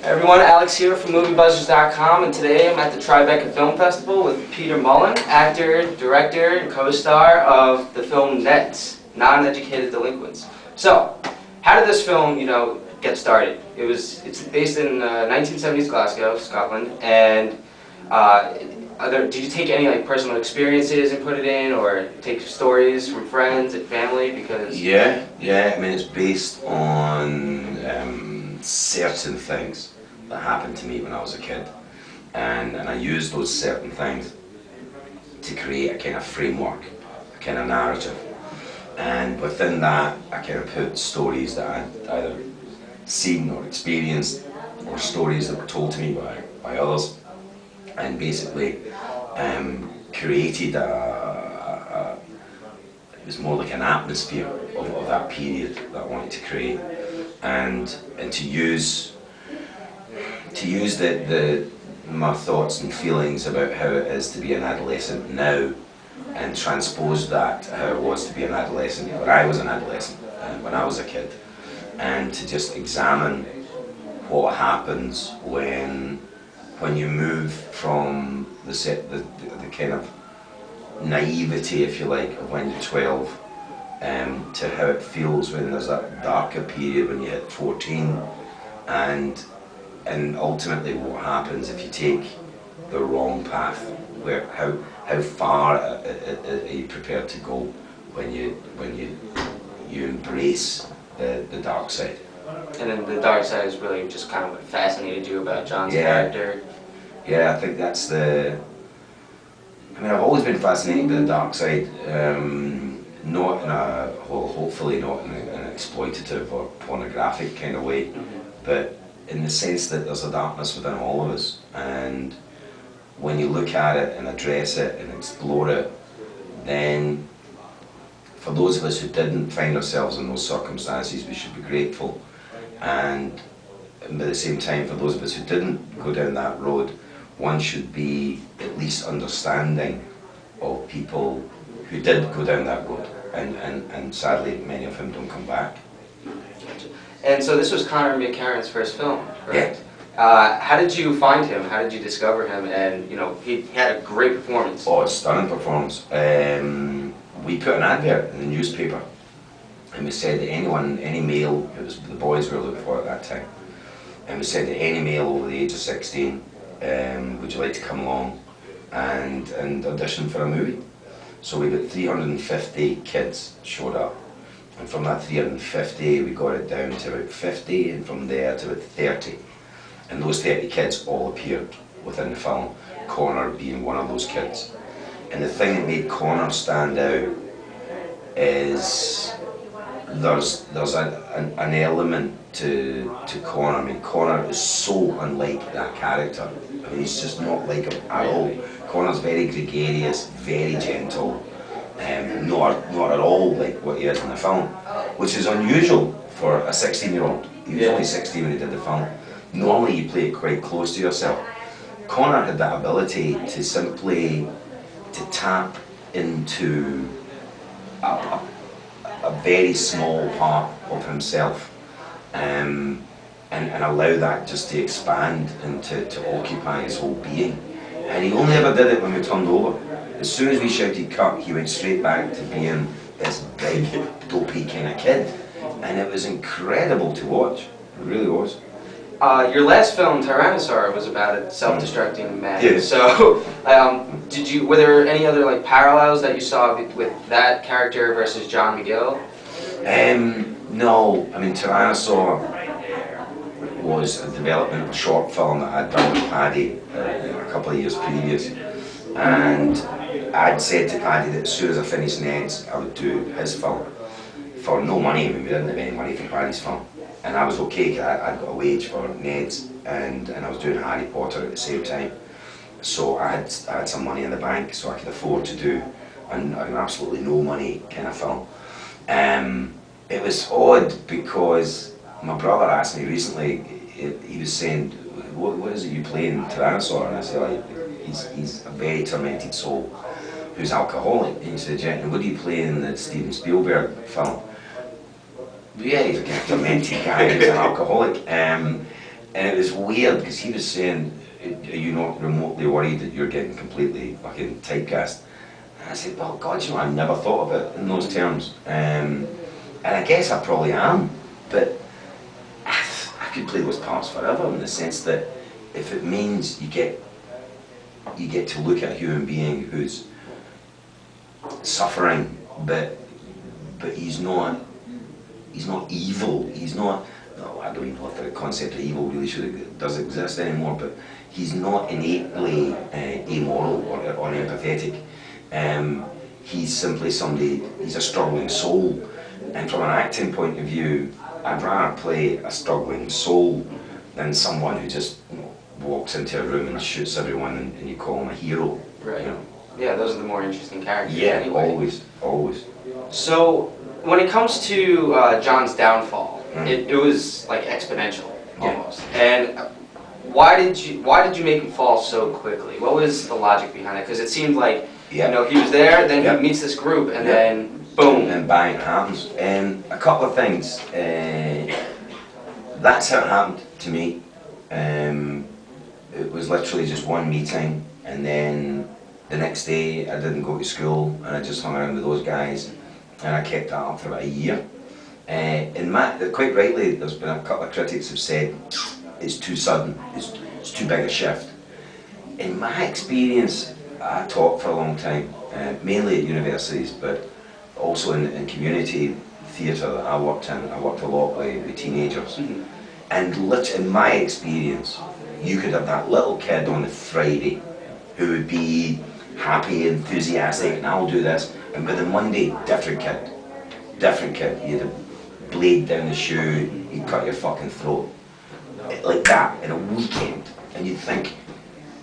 Everyone, Alex here from Moviebuzzers.com, and today I'm at the Tribeca Film Festival with Peter Mullen, actor, director, and co-star of the film NEDS, Non-Educated Delinquents. So, how did this film, get started? It's based in 1970s Glasgow, Scotland, and did you take any personal experiences and put it in, or take stories from friends and family? Because yeah, I mean it's based on certain things that happened to me when I was a kid, and I used those certain things to create a kind of framework, a kind of narrative, and within that I kind of put stories that I'd either seen or experienced, or stories that were told to me by others, and basically created it was more like an atmosphere of that period that I wanted to create, and to use my thoughts and feelings about how it is to be an adolescent now, and transpose that to how it was to be an adolescent when I was an adolescent, when I was a kid, and to just examine what happens when you move from the kind of naivety, if you like, of when you're 12, to how it feels when there's that darker period when you hit 14, and ultimately what happens if you take the wrong path, how far are you prepared to go when you embrace the dark side. And then the dark side is really just kind of what fascinated you about John's character. Yeah, I think that's I mean, I've always been fascinated by the dark side, not in hopefully not in an exploitative or pornographic kind of way, but in the sense that there's a darkness within all of us, and when you look at it and address it and explore it, then for those of us who didn't find ourselves in those circumstances, we should be grateful, and by the same time, for those of us who didn't go down that road, one should be at least understanding of people who did go down that road, and sadly many of them don't come back. And so this was Conor McCarran's first film, correct? Yeah. How did you find him? How did you discover him? And he had a great performance. Oh, a stunning performance. We put an advert in the newspaper, and we said that any male, it was the boys we were looking for at that time, and we said that any male over the age of 16, would you like to come along and audition for a movie? So we got 350 kids showed up, and from that 350 we got it down to about 50, and from there to about 30, and those 30 kids all appeared within the film, Conor being one of those kids. And the thing that made Conor stand out is there's an element to Conor. I mean, Conor is so unlike that character. I mean, he's just not like him at all. Conor's very gregarious, very gentle, not at all like what he is in the film, which is unusual for a 16-year-old. He was only 16 when he did the film. Normally you play it quite close to yourself. Conor had that ability to simply tap into a very small part of himself, and allow that just to expand and to occupy his whole being. And he only ever did it when we turned over. As soon as we shouted cut, he went straight back to being this big, dopey kind of kid. And it was incredible to watch. It really was. Your last film, Tyrannosaur, was about a self-destructing man. Yeah. So, were there any other parallels that you saw with that character versus John McGill? No. I mean, Tyrannosaur was a development of a short film that I'd done with Paddy a couple of years previous, and I'd said to Paddy that as soon as I finished NEDS I would do his film for no money. I mean, we didn't have any money for Paddy's film, and I was okay because I'd got a wage for NEDS, and I was doing Harry Potter at the same time, so I had some money in the bank, so I could afford to do an absolutely no money kind of film. It was odd because my brother asked me recently, he was saying, what is it you play in Tyrannosaur? And I said, he's a very tormented soul who's alcoholic. And he said, yeah, and what do you play in the Steven Spielberg film? Yeah, he's a tormented guy who's an alcoholic. And it was weird because he was saying, are you not remotely worried that you're getting completely fucking typecast? And I said, well, God, you know, I never thought of it in those terms. And I guess I probably am, but I could play those parts forever in the sense that if it means you get to look at a human being who's suffering, but he's not evil. He's not. No, I don't even know if the concept of evil really does exist anymore. But he's not innately amoral or unempathetic. He's simply somebody. He's a struggling soul, and from an acting point of view, I'd rather play a struggling soul than someone who just walks into a room and shoots everyone and you call him a hero. Right. You know? Yeah, those are the more interesting characters. Yeah, anyway. always. So, when it comes to John's downfall, it was like exponential almost. And why did you make him fall so quickly? What was the logic behind it? Because it seemed like he was there, then he meets this group, and then boom, and bang, it happens. A couple of things. That's how it happened to me. It was literally just one meeting, and then the next day I didn't go to school, and I just hung around with those guys, and I kept that up for about a year. And quite rightly, there's been a couple of critics have said it's too sudden, it's too big a shift. In my experience, I taught for a long time, mainly at universities, but also in community theatre that I worked in. I worked a lot with teenagers. And in my experience, you could have that little kid on a Friday who would be happy, enthusiastic, and I'll do this. And by the Monday, different kid. You had a blade down the shoe, he'd cut your fucking throat. Like that, in a weekend. And you'd think,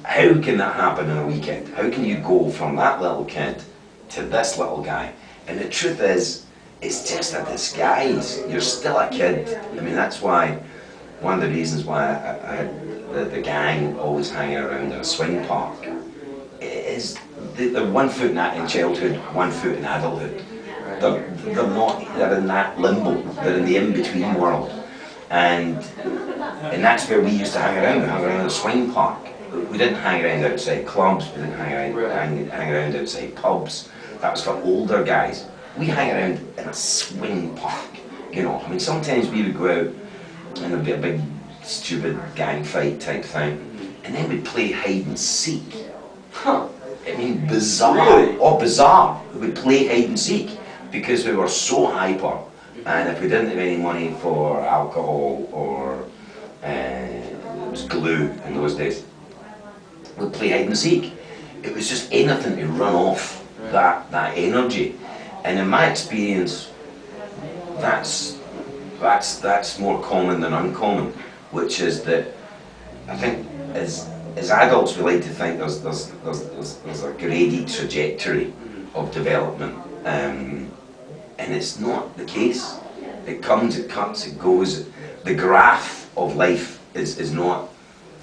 how can that happen in a weekend? How can you go from that little kid to this little guy? And the truth is, it's just a disguise. You're still a kid. I mean, that's why, one of the reasons why I had the gang always hanging around in a swing park is they're 1 foot in childhood, 1 foot in adulthood. They're in that limbo, they're in the in-between world. And that's where we used to hang around. We hung around in a swing park. We didn't hang around outside clubs, we didn't hang around outside pubs. That was for older guys. We hang around in a swing park, you know. I mean, sometimes we would go out and there'd be a big, stupid gang fight type thing, and then we'd play hide and seek. I mean, bizarre. Really? Oh, bizarre. We would play hide and seek because we were so hyper, and if we didn't have any money for alcohol or it was glue in those days, we'd play hide and seek. It was just anything to run off that energy. And in my experience, that's more common than uncommon, which is that I think as adults we like to think there's a graded trajectory of development, and it's not the case. It comes, it cuts, it goes. The graph of life is not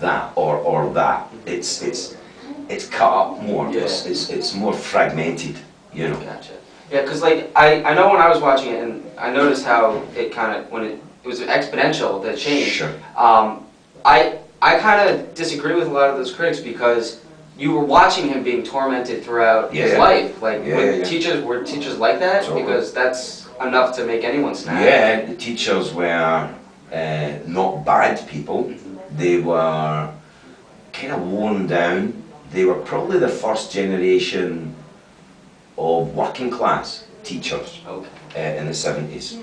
that or that. It's cut up more. Yeah. It's more fragmented, you know. Gotcha. Yeah, because like I know when I was watching it, and I noticed how it kind of when it was exponential, the change. Sure. I kind of disagree with a lot of those critics because you were watching him being tormented throughout his life. Like were teachers like that? Totally. Because that's enough to make anyone snap. Yeah, the teachers were not bad people. They were kind of worn down. They were probably the first generation of working class teachers in the 70s.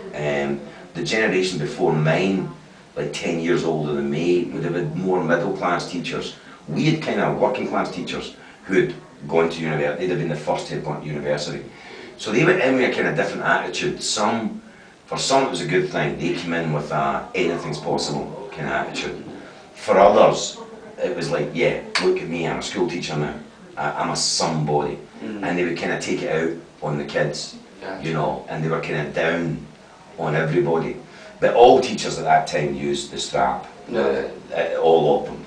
The generation before mine, like 10 years older than me, would have had more middle class teachers. We had kind of working class teachers who had gone to university. They'd have been the first to have gone to university. So they went in with a kind of different attitude. For some it was a good thing. They came in with a anything's possible kind of attitude. For others, it was like, yeah, look at me, I'm a school teacher now. I'm a somebody. And they would kind of take it out on the kids, you know, and they were kind of down on everybody. But all teachers at that time used the strap. All of them.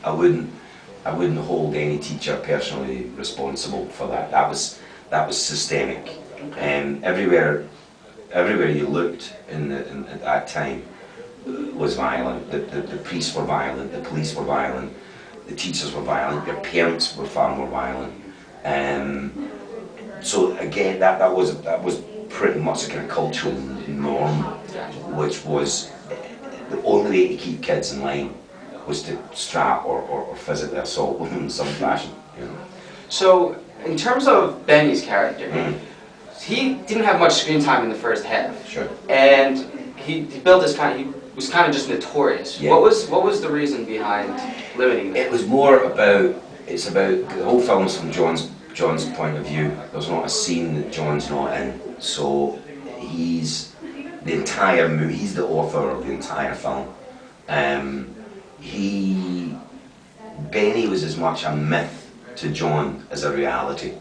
I wouldn't hold any teacher personally responsible for that. That was systemic. Everywhere you looked at that time, was violent, the priests were violent, the police were violent, the teachers were violent, your parents were far more violent. So again, that was pretty much a kind of cultural norm, which was the only way to keep kids in line was to strap or physically assault them in some fashion. You know. So, in terms of Benny's character, he didn't have much screen time in the first half. Sure. And he built this he was kind of just notorious. Yeah. What was the reason behind limiting that? It was more about, it's about, the whole film's from John's point of view. There's not a scene that John's not in. So he's the entire movie, he's the author of the entire film. Benny was as much a myth to John as a reality.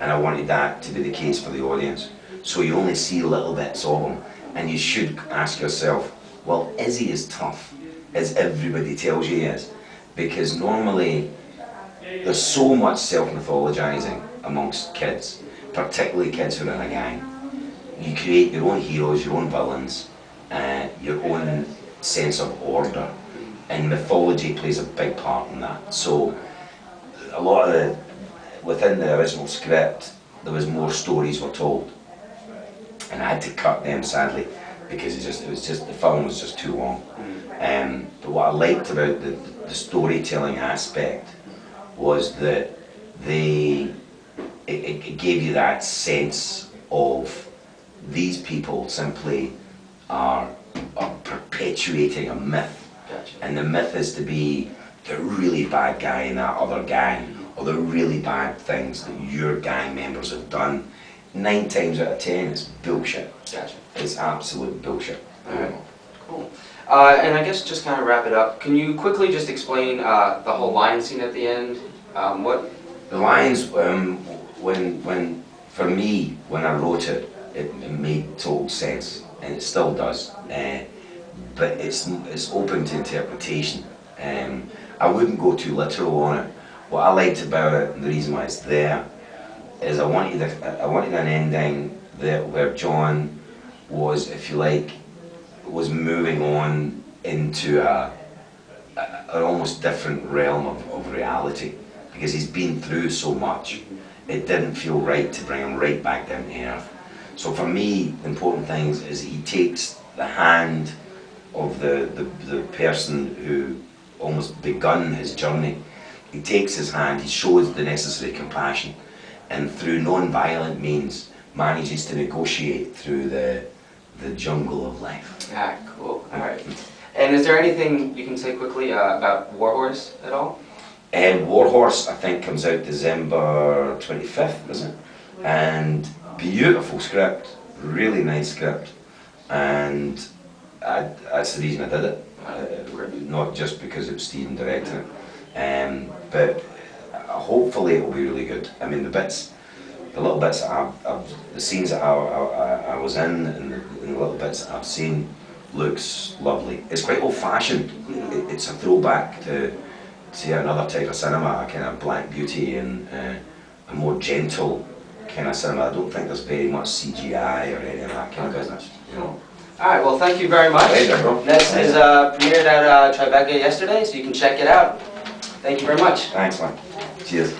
And I wanted that to be the case for the audience. So you only see little bits of him. And you should ask yourself, well, is he as tough as everybody tells you he is? Because normally, there's so much self-mythologizing amongst kids, particularly kids who are in a gang. You create your own heroes, your own villains, your own sense of order, and mythology plays a big part in that. So, a lot of within the original script, there was more stories were told, and I had to cut them sadly because the film was just too long. But what I liked about the storytelling aspect was that it gave you that sense of these people simply are perpetuating a myth. Gotcha. And the myth is to be the really bad guy in that other gang, or the really bad things that your gang members have done. 9 times out of 10 it's bullshit. Gotcha. It's absolute bullshit. Alright, cool. And I guess just kind of wrap it up, can you quickly just explain the whole lion scene at the end? The lines, when for me, when I wrote it, it made total sense, and it still does. But it's open to interpretation. I wouldn't go too literal on it. What I liked about it, and the reason why it's there, is I wanted an ending where John was, if you like, was moving on into an almost different realm of reality, because he's been through so much. It didn't feel right to bring him right back down to earth. So for me, the important thing is he takes the hand of the person who almost begun his journey. He takes his hand, he shows the necessary compassion, and through non-violent means manages to negotiate through the jungle of life. Ah, cool. Alright. And is there anything you can say quickly about Warhorse at all? Warhorse, I think, comes out December 25th, isn't it? And beautiful script, really nice script, and that's the reason I did it. Not just because it was Stephen directing it, but hopefully it will be really good. I mean, the little bits that the scenes that I was in, and the little bits that I've seen, looks lovely. It's quite old-fashioned. It's a throwback to another type of cinema, a kind of Black Beauty, and a more gentle kind of cinema. I don't think there's very much CGI or any of that kind of business, you know. Alright, well thank you very much. Pleasure, bro. NEDS is premiered at Tribeca yesterday, so you can check it out. Thank you very much. Thanks, man. Cheers.